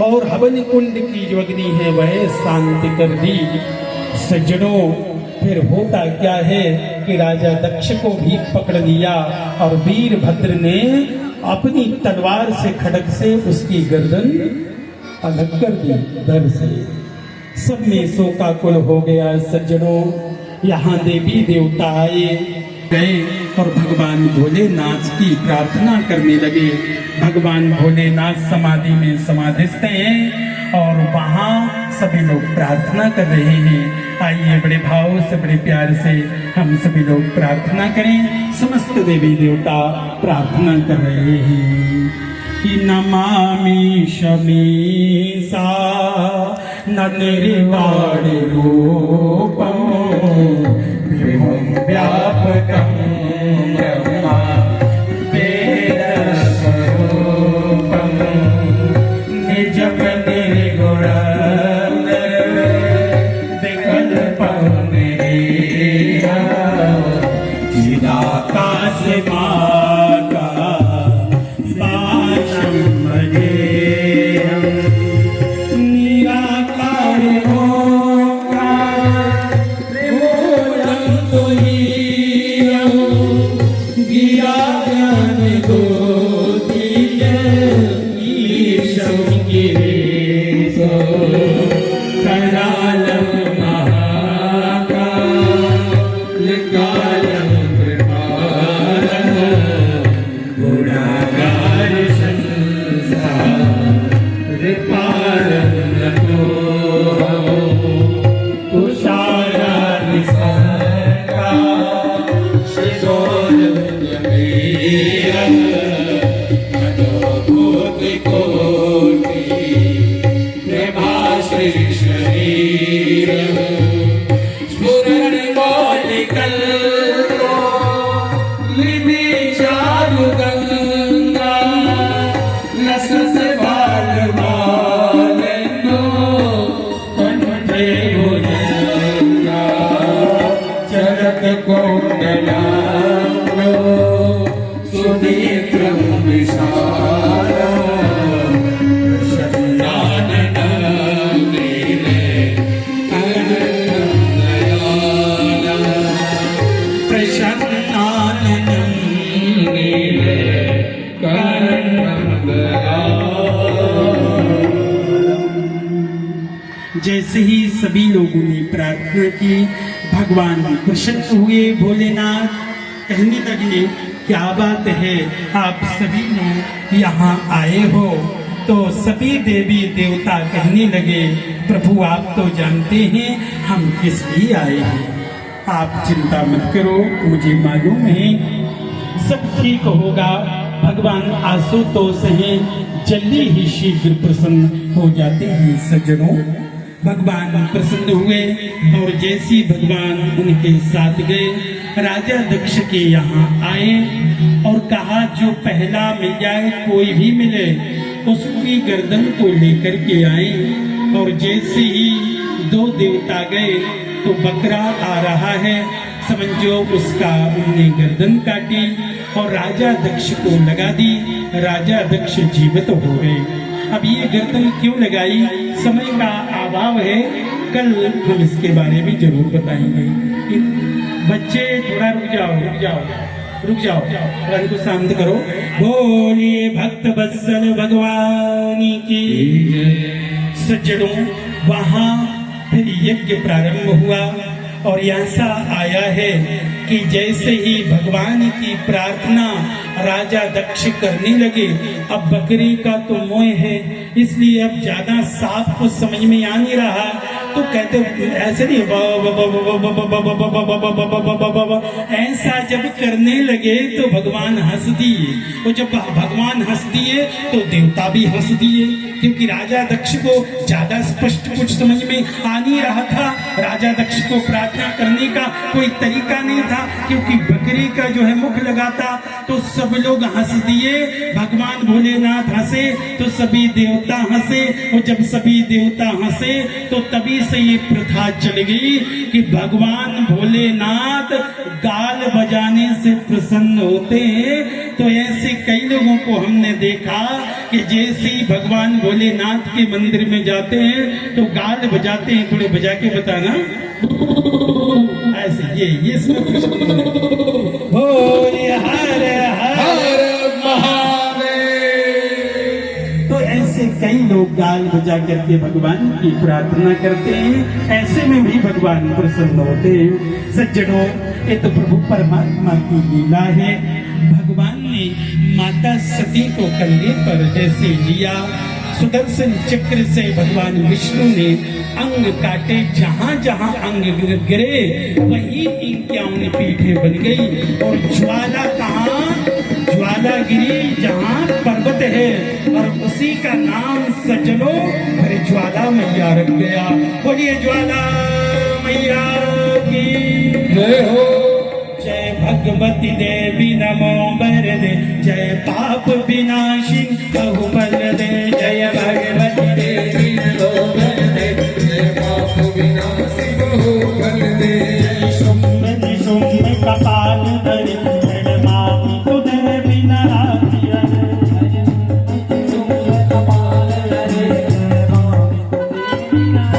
और हवन कुंड की जो अग्नि है वह शांत कर दी। सज्जनों, फिर होता क्या है कि राजा दक्ष को भी पकड़ लिया और वीरभद्र ने अपनी तलवार से खड़ग से उसकी गर्दन अलग कर दी धड़ से। सब में शोकाकुल हो गया। सज्जनों, यहाँ देवी देवता आए गए और भगवान भोलेनाथ की प्रार्थना करने लगे। भगवान भोलेनाथ समाधि में समाधिस्थ हैं और वहाँ सभी लोग प्रार्थना कर रहे हैं। आइए बड़े भाव से बड़े प्यार से हम सभी लोग प्रार्थना करें। समस्त देवी देवता प्रार्थना कर रहे हैं कि नमामि शमीसा न निर्वाण रूपम विभुं व्यापकं ब्रह्मा वेद स्वरूपं निजं निर्गुणं विकल्पं निरीहं चिदाकाशमाकाशं भजेऽहं निराकार जैसे ही सभी लोगों ने प्रार्थना की, भगवान प्रसन्न हुए। भोलेनाथ कहने लगे, क्या बात है, आप सभी लोग यहाँ आए हो? तो सभी देवी देवता कहने लगे, प्रभु आप तो जानते हैं हम किस लिए आए हैं। आप चिंता मत करो, मुझे मालूम है सब ठीक होगा। भगवान आशुतोष हैं, जल्दी ही शीघ्र प्रसन्न हो जाते हैं। सज्जनों, भगवान प्रसन्न हुए और जैसी भगवान उनके साथ गए, राजा दक्ष के यहाँ आए और कहा जो पहला मिल जाए, कोई भी मिले, उसकी गर्दन को लेकर के आए। और जैसे ही दो देवता गए तो बकरा आ रहा है, समझो उसका उन्हें गर्दन काटी और राजा दक्ष को लगा दी। राजा दक्ष जीवित हो गए। अब ये गर्दन क्यों लगाई, समय का अभाव है, कल हम इसके बारे में जरूर बताएंगे। बच्चे थोड़ा रुक जाओ, रंग को शांत करो। बोलिए भक्त वत्सल भगवान की। सज्जनों, वहाँ फिर यज्ञ प्रारंभ हुआ और ऐसा आया है कि जैसे ही भगवान की प्रार्थना राजा दक्ष करने लगे, अब बकरी का तो मोह है, इसलिए अब ज्यादा साफ को समझ में आ नहीं रहा, तो कहते ऐसे नहीं, ऐसा जब करने लगे तो भगवान हंस दिए। और जब भगवान हंस दिए तो देवता भी हंस दिए, क्योंकि राजा दक्ष को ज्यादा स्पष्ट कुछ समझ में आ नहीं रहा था। राजा दक्ष को प्रार्थना करने का कोई तरीका नहीं था, क्योंकि बकरी का जो है मुख लगाता तो सब सब लोग हंस दिए, भगवान भोलेनाथ हंसे तो सभी देवता हंसे, और जब सभी देवता हंसे तो तभी से ये प्रथा चल गई कि भगवान भोलेनाथ गाल बजाने से प्रसन्न होते हैं। तो ऐसे कई लोगों को हमने देखा कि जैसे ही भगवान भोलेनाथ के मंदिर में जाते हैं तो गाल बजाते हैं। थोड़े बजा के बताना, ऐसे ये इसमें प्रसन्न है। भोले हर हर महादेव। तो ऐसे कई लोग गाल बजा करके भगवान की प्रार्थना करते हैं, ऐसे में भी भगवान प्रसन्न होते हैं। सज्जनों, ये तो प्रभु परमात्मा की लीला है। भगवान ने माता सती को कंधे पर जैसे लिया, सुदर्शन चक्र से भगवान विष्णु ने अंग काटे, जहां जहां अंग गिरे वहीं इनकी पीठे बन गई। और ज्वाला कहाँ? ज्वाला गिरी जहां पर्वत है, और उसी का नाम सजनो अरे ज्वाला मैया रख गया। बोलिए ज्वाला मैया की जय हो। जय भगवती देवी नमो वरदे, जय पाप विनाशी बहुबल दे। जय भगवती देवी नमो वरदे, जय पाप विनाशी बहुबल दे। जय शुंभ निशुंभ कपाल धरे,